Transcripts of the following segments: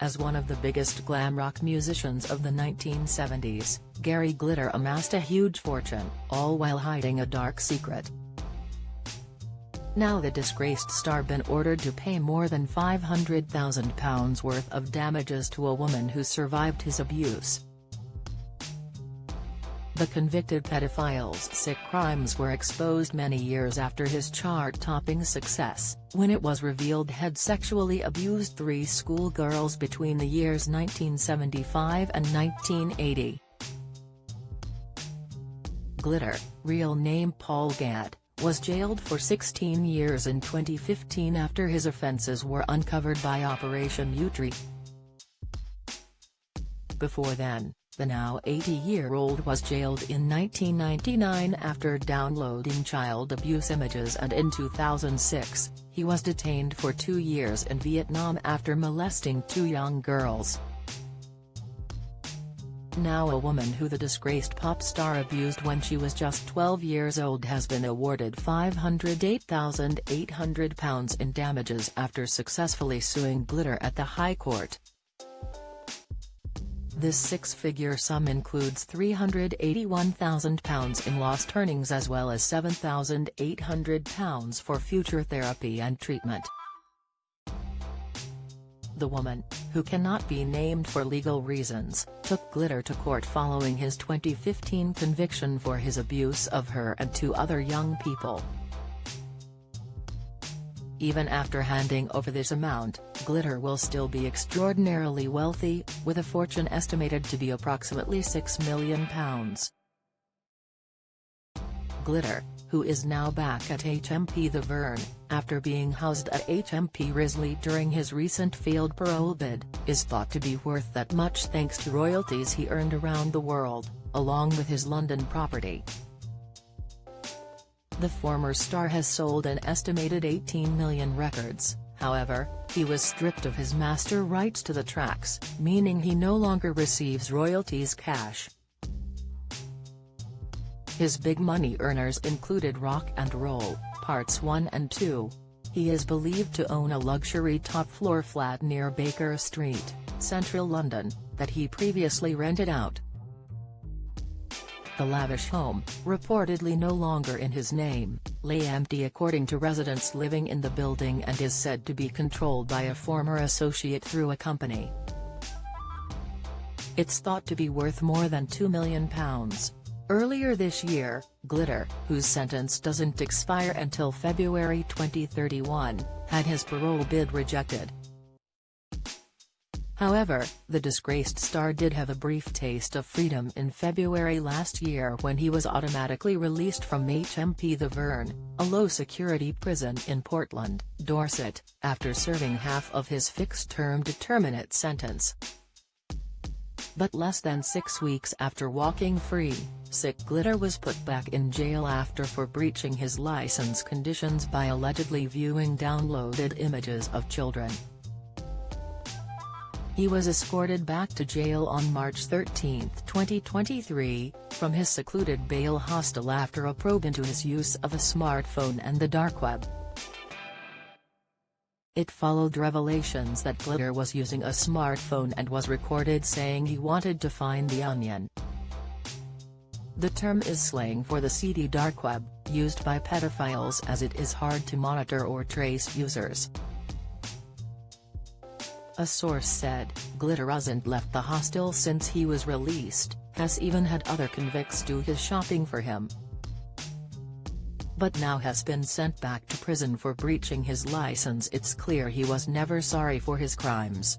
As one of the biggest glam rock musicians of the 1970s, Gary Glitter amassed a huge fortune, all while hiding a dark secret. Now the disgraced star been ordered to pay more than £500,000 worth of damages to a woman who survived his abuse. The convicted pedophile's sick crimes were exposed many years after his chart-topping success, when it was revealed he'd sexually abused 3 schoolgirls between the years 1975 and 1980. Glitter, real name Paul Gadd, was jailed for 16 years in 2015 after his offences were uncovered by Operation U-Tree. Before then, the now 80-year-old was jailed in 1999 after downloading child abuse images, and in 2006, he was detained for 2 years in Vietnam after molesting 2 young girls. Now a woman who the disgraced pop star abused when she was just 12 years old has been awarded £508,800 in damages after successfully suing Glitter at the High Court. This 6-figure sum includes £381,000 in lost earnings as well as £7,800 for future therapy and treatment. The woman, who cannot be named for legal reasons, took Glitter to court following his 2015 conviction for his abuse of her and 2 other young people. Even after handing over this amount, Glitter will still be extraordinarily wealthy, with a fortune estimated to be approximately £6 million. Glitter, who is now back at HMP The Vern, after being housed at HMP Risley during his recent failed parole bid, is thought to be worth that much thanks to royalties he earned around the world, along with his London property. The former star has sold an estimated 18 million records, however, he was stripped of his master rights to the tracks, meaning he no longer receives royalties cash. His big money earners included Rock and Roll, Parts 1 and 2. He is believed to own a luxury top-floor flat near Baker Street, central London, that he previously rented out. The lavish home, reportedly no longer in his name, lay empty according to residents living in the building and is said to be controlled by a former associate through a company. It's thought to be worth more than £2 million. Earlier this year, Glitter, whose sentence doesn't expire until February 2031, had his parole bid rejected. However, the disgraced star did have a brief taste of freedom in February last year when he was automatically released from HMP The Vern, a low-security prison in Portland, Dorset, after serving half of his fixed-term determinate sentence. But less than 6 weeks after walking free, sick Glitter was put back in jail for breaching his license conditions by allegedly viewing downloaded images of children. He was escorted back to jail on March 13, 2023, from his secluded bail hostel after a probe into his use of a smartphone and the dark web. It followed revelations that Glitter was using a smartphone and was recorded saying he wanted to find the onion. The term is slang for the seedy dark web, used by pedophiles as it is hard to monitor or trace users. A source said, Glitter hasn't left the hostel since he was released, has even had other convicts do his shopping for him. But now has been sent back to prison for breaching his license. It's clear he was never sorry for his crimes.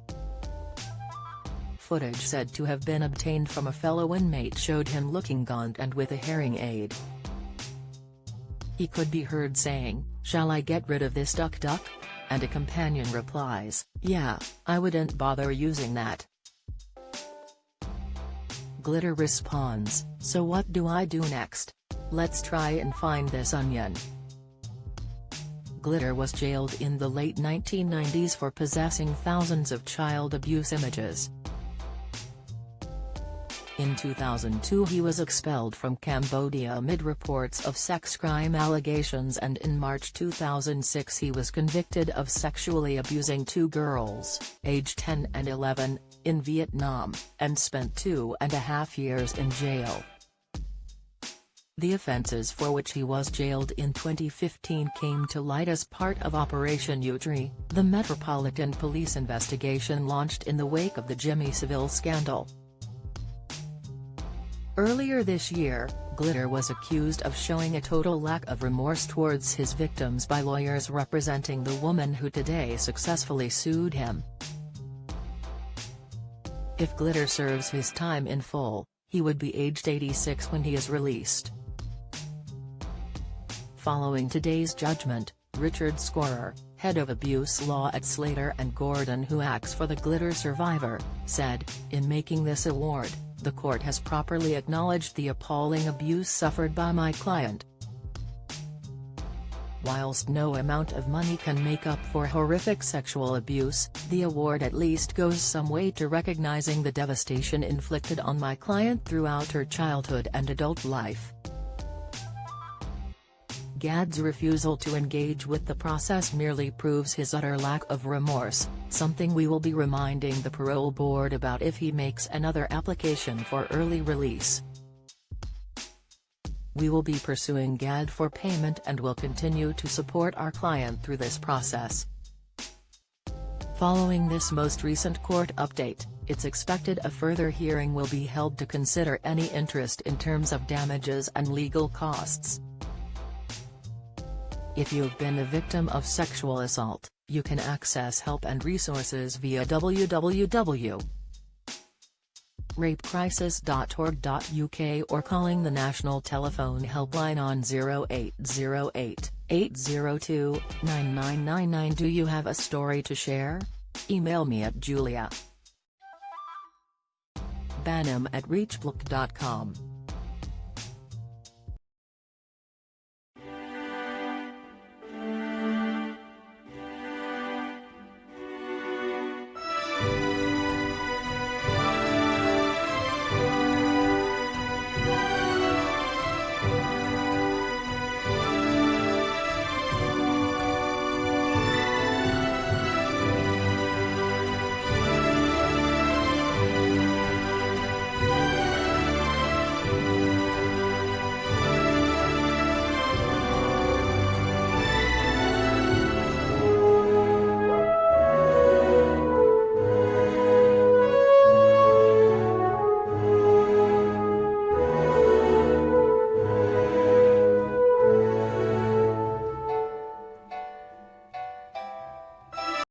Footage said to have been obtained from a fellow inmate showed him looking gaunt and with a hearing aid. He could be heard saying, "Shall I get rid of this duck?" And a companion replies, "Yeah, I wouldn't bother using that." Glitter responds, "So what do I do next? Let's try and find this onion." Glitter was jailed in the late 1990s for possessing thousands of child abuse images. In 2002 he was expelled from Cambodia amid reports of sex crime allegations, and in March 2006 he was convicted of sexually abusing two girls, aged 10 and 11, in Vietnam, and spent 2.5 years in jail. The offences for which he was jailed in 2015 came to light as part of Operation U-Tree, the Metropolitan Police investigation launched in the wake of the Jimmy Savile scandal. Earlier this year, Glitter was accused of showing a total lack of remorse towards his victims by lawyers representing the woman who today successfully sued him. If Glitter serves his time in full, he would be aged 86 when he is released. Following today's judgment, Richard Scorer, head of abuse law at Slater & Gordon, who acts for the Glitter survivor, said, "In making this award, the court has properly acknowledged the appalling abuse suffered by my client. Whilst no amount of money can make up for horrific sexual abuse, the award at least goes some way to recognizing the devastation inflicted on my client throughout her childhood and adult life." Gad's refusal to engage with the process merely proves his utter lack of remorse, something we will be reminding the parole board about if he makes another application for early release. We will be pursuing Gad for payment and will continue to support our client through this process. Following this most recent court update, it's expected a further hearing will be held to consider any interest in terms of damages and legal costs. If you've been a victim of sexual assault, you can access help and resources via www.rapecrisis.org.uk or calling the National Telephone Helpline on 0808 802 9999. Do you have a story to share? Email me at julia.banham@reachblock.com.